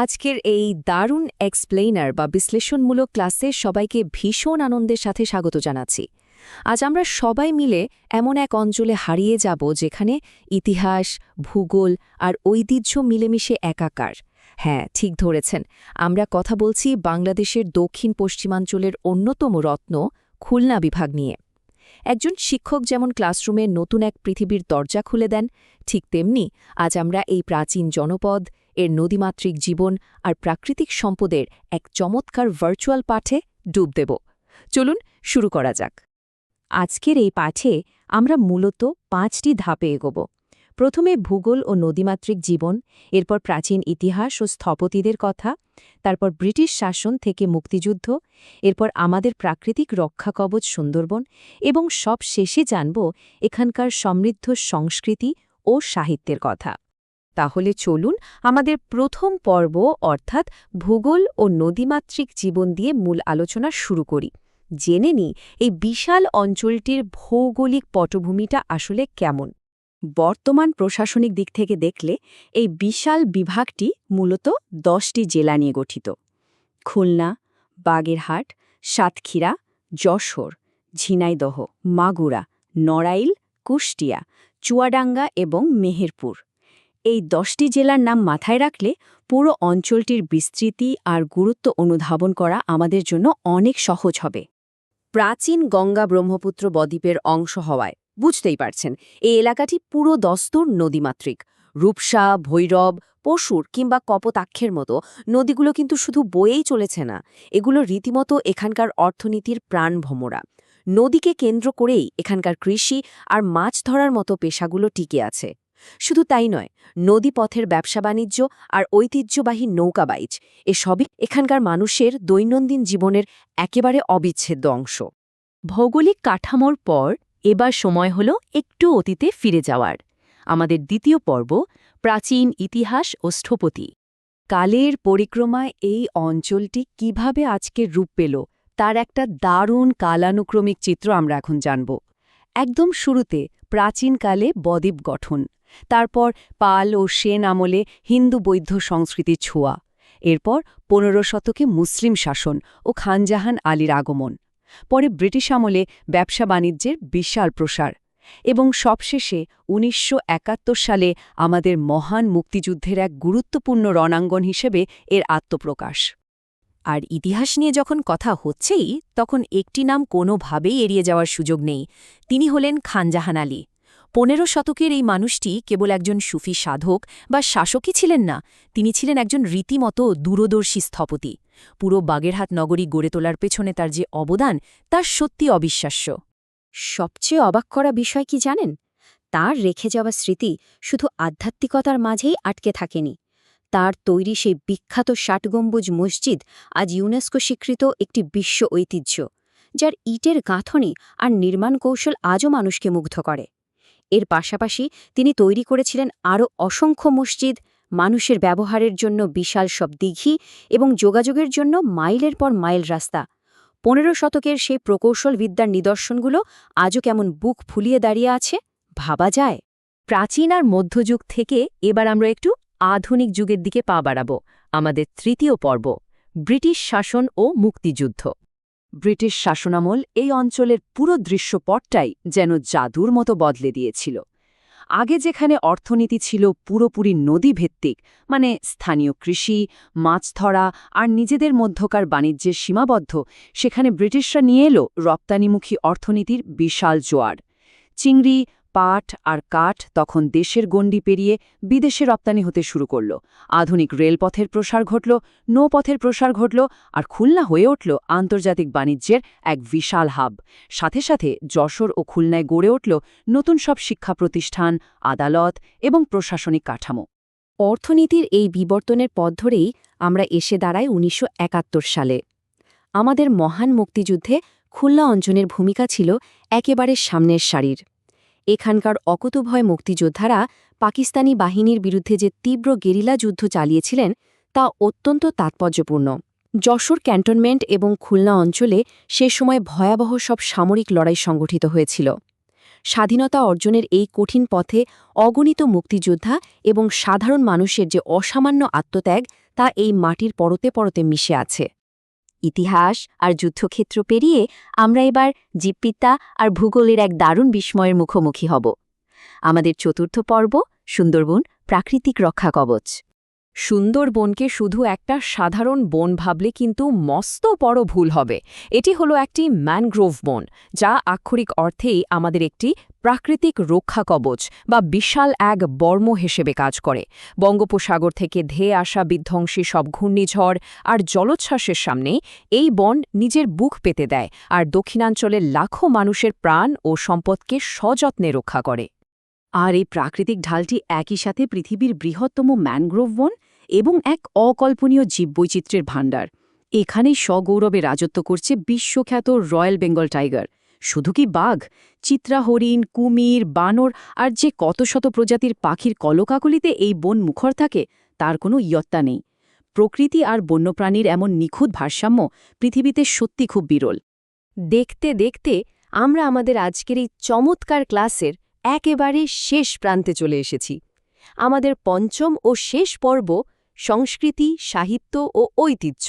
আজকের এই দারুণ এক্সপ্লেইনার বা বিশ্লেষণমূলক ক্লাসে সবাইকে ভীষণ আনন্দের সাথে স্বাগত জানাচ্ছি। আজ আমরা সবাই মিলে এমন এক অঞ্চলে হারিয়ে যাব যেখানে ইতিহাস, ভূগোল আর ঐতিহ্য মিলেমিশে একাকার। হ্যাঁ, ঠিক ধরেছেন, আমরা কথা বলছি বাংলাদেশের দক্ষিণ পশ্চিমাঞ্চলের অন্যতম রত্ন খুলনা বিভাগ নিয়ে। একজন শিক্ষক যেমন ক্লাসরুমে নতুন এক পৃথিবীর দরজা খুলে দেন, ঠিক তেমনি আজ আমরা এই প্রাচীন জনপদ, এর নদীমাতৃক জীবন আর প্রাকৃতিক সম্পদের এক চমৎকার ভার্চুয়াল পাঠে ডুব দেব। চলুন শুরু করা যাক। আজকের এই পাঠে আমরা মূলত 5টি ধাপে এগোব। প্রথমে ভূগোল ও নদীমাতৃক জীবন, এরপর প্রাচীন ইতিহাস ও স্থপতিদের কথা, তারপর ব্রিটিশ শাসন থেকে মুক্তিযুদ্ধ, এরপর আমাদের প্রাকৃতিক রক্ষাকবচ সুন্দরবন এবং সব শেষে জানব এখানকার সমৃদ্ধ সংস্কৃতি ও সাহিত্যের কথা। তাহলে চলুন আমাদের প্রথম পর্ব অর্থাৎ ভূগোল ও নদীমাতৃক জীবন দিয়ে মূল আলোচনা শুরু করি। জেনে নিই এই বিশাল অঞ্চলটির ভৌগোলিক পটভূমিটা আসলে কেমন। বর্তমান প্রশাসনিক দিক থেকে দেখলে এই বিশাল বিভাগটি মূলত 10টি জেলা নিয়ে গঠিত। খুলনা, বাগেরহাট, সাতক্ষীরা, যশোর, ঝিনাইদহ, মাগুরা, নড়াইল, কুষ্টিয়া, চুয়াডাঙ্গা এবং মেহেরপুর। এই 10টি জেলার নাম মাথায় রাখলে পুরো অঞ্চলটির বিস্তৃতি আর গুরুত্ব অনুধাবন করা আমাদের জন্য অনেক সহজ হবে। প্রাচীন গঙ্গা ব্রহ্মপুত্র বদ্বীপের অংশ হওয়ায় বুঝতেই পারছেন এই এলাকাটি পুরো দস্তুর নদীমাতৃক। রূপসা, ভৈরব, পশুর কিংবা কপোতাক্ষের মতো নদীগুলো কিন্তু শুধু বয়েই চলেছে না, এগুলো রীতিমতো এখানকার অর্থনীতির প্রাণভোমরা। নদীকে কেন্দ্র করেই এখানকার কৃষি আর মাছ ধরার মতো পেশাগুলো টিকে আছে। শুধু তাই নয়, নদীপথের ব্যবসা বাণিজ্য আর ঐতিহ্যবাহী নৌকাবাইচ এসবই এখানকার মানুষের দৈনন্দিন জীবনের একেবারে অবিচ্ছেদ্য অংশ। ভৌগোলিক কাঠামোর পর এবার সময় হল একটু অতীতে ফিরে যাওয়ার। আমাদের দ্বিতীয় পর্ব প্রাচীন ইতিহাস ও স্থপতি। কালের পরিক্রমায় এই অঞ্চলটি কিভাবে আজকের রূপ পেল তার একটা দারুণ কালানুক্রমিক চিত্র আমরা এখন জানব। একদম শুরুতে প্রাচীনকালে বদ্বীপ গঠন, তারপর পাল ও সেন আমলে হিন্দু বৌদ্ধ সংস্কৃতির ছোঁয়া, এরপর 15 শতকে মুসলিম শাসন ও খানজাহান আলীর আগমন, পরে ব্রিটিশ আমলে ব্যবসা বাণিজ্যের বিশাল প্রসার এবং সবশেষে 1971 সালে আমাদের মহান মুক্তিযুদ্ধের এক গুরুত্বপূর্ণ রণাঙ্গন হিসেবে এর আত্মপ্রকাশ। আর ইতিহাস নিয়ে যখন কথা হচ্ছেই তখন একটি নাম কোনোভাবেই এড়িয়ে যাওয়ার সুযোগ নেই। তিনি হলেন খানজাহান আলী। 15 শতকের এই মানুষটি কেবল একজন সুফি সাধক বা শাসকই ছিলেন না, তিনি ছিলেন একজন রীতিমতো দূরদর্শী স্থপতি। পুরো বাগেরহাট নগরী গড়ে তোলার পেছনে তার যে অবদান তা সত্যি অবিশ্বাস্য। সবচেয়ে অবাক করা বিষয় কি জানেন? তার রেখে যাওয়া স্মৃতি শুধু আধ্যাত্মিকতার মাঝেই আটকে থাকেনি। তার তৈরি সেই বিখ্যাত 60 গম্বুজ মসজিদ আজ ইউনেস্কো স্বীকৃত একটি বিশ্ব ঐতিহ্য, যার ইটের গাঁথনি আর নির্মাণ কৌশল আজও মানুষকে মুগ্ধ করে। এর পাশাপাশি তিনি তৈরি করেছিলেন আরও অসংখ্য মসজিদ, মানুষের ব্যবহারের জন্য বিশাল সব দিঘি এবং যোগাযোগের জন্য মাইলের পর মাইল রাস্তা। 15 শতকের সেই প্রকৌশল বিদ্যার নিদর্শনগুলো আজও কেমন বুক ফুলিয়ে দাঁড়িয়ে আছে ভাবা যায়। প্রাচীন আর মধ্যযুগ থেকে এবার আমরা একটু আধুনিক যুগের দিকে পা বাড়াব। আমাদের তৃতীয় পর্ব ব্রিটিশ শাসন ও মুক্তিযুদ্ধ। ব্রিটিশ শাসনামল এই অঞ্চলের পুরো দৃশ্যপটটাই যেন জাদুর মতো বদলে দিয়েছিল। আগে যেখানে অর্থনীতি ছিল পুরোপুরি নদীভিত্তিক, মানে স্থানীয় কৃষি, মাছ ধরা আর নিজেদের মধ্যকার বাণিজ্যের সীমাবদ্ধ, সেখানে ব্রিটিশরা নিয়ে এলো রপ্তানিমুখী অর্থনীতির বিশাল জোয়ার। চিংড়ি, পাট আর কাঠ তখন দেশের গণ্ডি পেরিয়ে বিদেশে রপ্তানি হতে শুরু করল। আধুনিক রেলপথের প্রসার ঘটল, নৌপথের প্রসার ঘটল, আর খুলনা হয়ে উঠল আন্তর্জাতিক বাণিজ্যের এক বিশাল হাব। সাথে সাথে যশোর ও খুলনায় গড়ে উঠল নতুন সব শিক্ষা প্রতিষ্ঠান, আদালত এবং প্রশাসনিক কাঠামো। অর্থনীতির এই বিবর্তনের পথ ধরেই আমরা এসে দাঁড়াই 1971 সালে। আমাদের মহান মুক্তিযুদ্ধে খুলনা অঞ্চলের ভূমিকা ছিল একেবারে সামনের সারির। এখানকার অকুতোভয় মুক্তিযোদ্ধারা পাকিস্তানি বাহিনীর বিরুদ্ধে যে তীব্র গেরিলা যুদ্ধ চালিয়েছিলেন তা অত্যন্ত তাৎপর্যপূর্ণ। যশোর ক্যান্টনমেন্ট এবং খুলনা অঞ্চলে সে সময় ভয়াবহ সব সামরিক লড়াই সংগঠিত হয়েছিল। স্বাধীনতা অর্জনের এই কঠিন পথে অগণিত মুক্তিযোদ্ধা এবং সাধারণ মানুষের যে অসামান্য আত্মত্যাগ তা এই মাটির পরতে পরতে মিশে আছে। ইতিহাস আর যুদ্ধক্ষেত্র পেরিয়ে আমরা এবার জীববিদ্যা আর ভূগোলের এক দারুণ বিস্ময়ের মুখোমুখি হব। আমাদের চতুর্থ পর্ব, সুন্দরবন প্রাকৃতিক রক্ষা কবচ। সুন্দরবনকে শুধু একটা সাধারণ বন ভাবলে কিন্তু মস্ত বড় ভুল হবে। এটি হলো একটি ম্যানগ্রোভ বন, যা আক্ষরিক অর্থেই আমাদের একটি প্রাকৃতিক রক্ষা কবচ বা বিশাল এক বর্ম হিসেবে কাজ করে। বঙ্গোপসাগর থেকে ধেয়ে আসা বিধ্বংসী সব ঘূর্ণিঝড় আর জলোচ্ছ্বাসের সামনে এই বন নিজের বুক পেতে দেয় আর দক্ষিণাঞ্চলের লাখো মানুষের প্রাণ ও সম্পদকে সযত্নে রক্ষা করে। আর এই প্রাকৃতিক ঢালটি একই সাথে পৃথিবীর বৃহত্তম ম্যানগ্রোভ বন এবং এক অকল্পনীয় জীববৈচিত্র্যের ভাণ্ডার। এখানেই সগৌরবে রাজত্ব করছে বিশ্বখ্যাত রয়্যাল বেঙ্গল টাইগার। শুধু কি বাঘ, চিত্রা হরিণ, কুমির, বানর আর যে কত শত প্রজাতির পাখির কলকাকলিতে এই বন মুখর থাকে তার কোনো ইয়ত্তা নেই। প্রকৃতি আর বন্যপ্রাণীর এমন নিখুঁত ভারসাম্য পৃথিবীতে সত্যি খুব বিরল। দেখতে দেখতে আমরা আমাদের আজকের এই চমৎকার ক্লাসের একেবারে শেষ প্রান্তে চলে এসেছি। আমাদের পঞ্চম ও শেষ পর্ব, সংস্কৃতি, সাহিত্য ও ঐতিহ্য।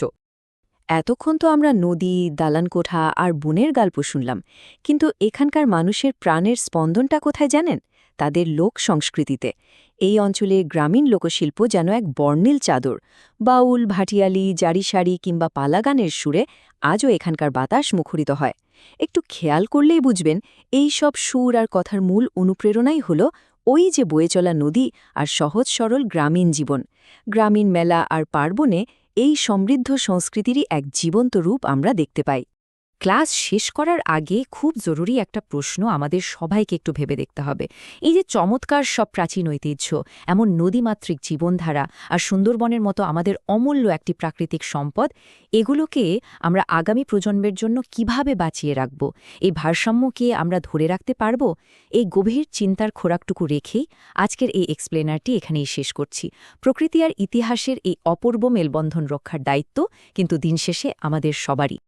এতক্ষণ তো আমরা নদী, দালানকোঠা আর বনের গল্প শুনলাম, কিন্তু এখানকার মানুষের প্রাণের স্পন্দনটা কোথায় জানেন? তাদের লোক সংস্কৃতিতে। এই অঞ্চলের গ্রামীণ লোকশিল্প যেন এক বর্ণিল চাদর। বাউল, ভাটিয়ালি, জারিশাড়ি কিংবা পালাগানের সুরে আজও এখানকার বাতাস মুখরিত হয়। একটু খেয়াল করলেই বুঝবেন, এই সব সুর আর কথার মূল অনুপ্রেরণাই হল ওই যে বয়ে চলা নদী আর সহজ সরল গ্রামীণ জীবন। গ্রামীণ মেলা আর পার্বণে এই সমৃদ্ধ সংস্কৃতিরই এক জীবন্ত রূপ আমরা দেখতে পাই। ক্লাস শেষ করার আগে খুব জরুরি একটা প্রশ্ন আমাদের সবাইকে একটু ভেবে দেখতে হবে। এই যে চমৎকার সব প্রাচীন ঐতিহ্য, এমন নদীমাতৃক জীবনধারা আর সুন্দরবনের মতো আমাদের অমূল্য একটি প্রাকৃতিক সম্পদ, এগুলোকে আমরা আগামী প্রজন্মের জন্য কিভাবে বাঁচিয়ে রাখব? এই ভারসাম্যকে আমরা ধরে রাখতে পারব? এই গভীর চিন্তার খোরাকটুকু রেখেই আজকের এই এক্সপ্লেনারটি এখানেই শেষ করছি। প্রকৃতি আর ইতিহাসের এই অপূর্ব মেলবন্ধন রক্ষার দায়িত্ব কিন্তু দিন শেষে আমাদের সবারই।